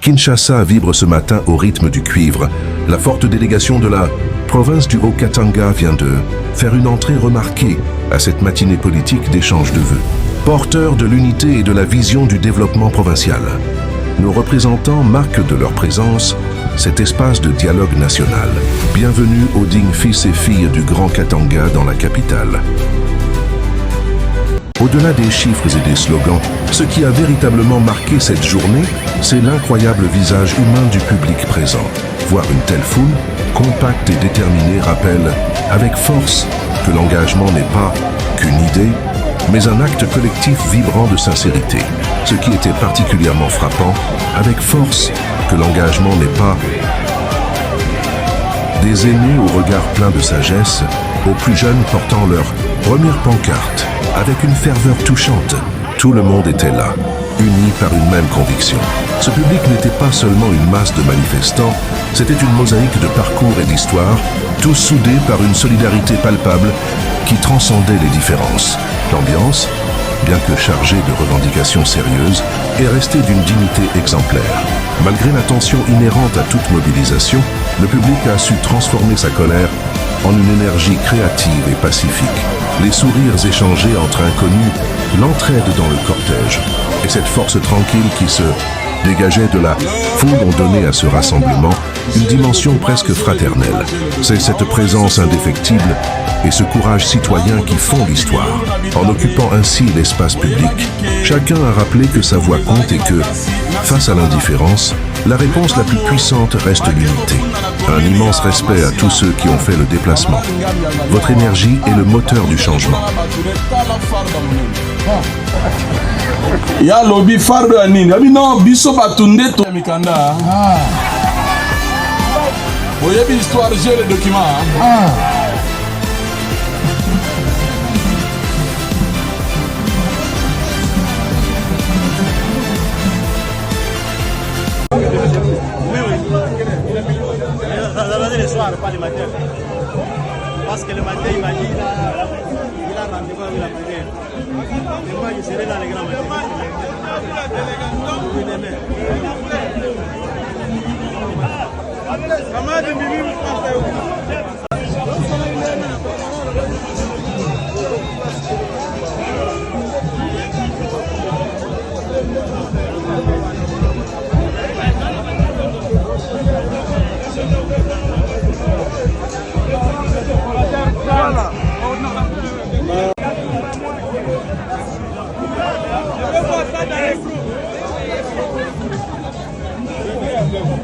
Kinshasa vibre ce matin au rythme du cuivre. La forte délégation de la province du Haut-Katanga vient de faire une entrée remarquée à cette matinée politique d'échange de vœux. Porteurs de l'unité et de la vision du développement provincial, nos représentants marquent de leur présence cet espace de dialogue national. Bienvenue aux dignes fils et filles du Grand Katanga dans la capitale. Au-delà des chiffres et des slogans, ce qui a véritablement marqué cette journée, c'est l'incroyable visage humain du public présent. Voir une telle foule, compacte et déterminée, rappelle avec force que l'engagement n'est pas qu'une idée, mais un acte collectif vibrant de sincérité. Ce qui était particulièrement frappant, avec force, que l'engagement n'est pas des aînés au regard plein de sagesse, aux plus jeunes portant leur première pancarte, avec une ferveur touchante. Tout le monde était là, uni par une même conviction. Ce public n'était pas seulement une masse de manifestants, c'était une mosaïque de parcours et d'histoire, tous soudés par une solidarité palpable qui transcendait les différences. L'ambiance, bien que chargée de revendications sérieuses, est restée d'une dignité exemplaire. Malgré la tension inhérente à toute mobilisation, le public a su transformer sa colère en une énergie créative et pacifique. Les sourires échangés entre inconnus, l'entraide dans le cortège et cette force tranquille qui se dégageait de la foule ont donné à ce rassemblement une dimension presque fraternelle. C'est cette présence indéfectible et ce courage citoyen qui font l'histoire. En occupant ainsi l'espace public, chacun a rappelé que sa voix compte et que, face à l'indifférence, la réponse la plus puissante reste l'unité. Un immense respect à tous ceux qui ont fait le déplacement. Votre énergie est le moteur du changement. Ya lobby fardo anini abi no biso batunde to mikanda oyebi histoire j'ai les documents le soir, pas le matin. Parce que le matin, il m'a dit il a rendez-vous avec la prière. Et moi, je serai là le grand matin. Oui,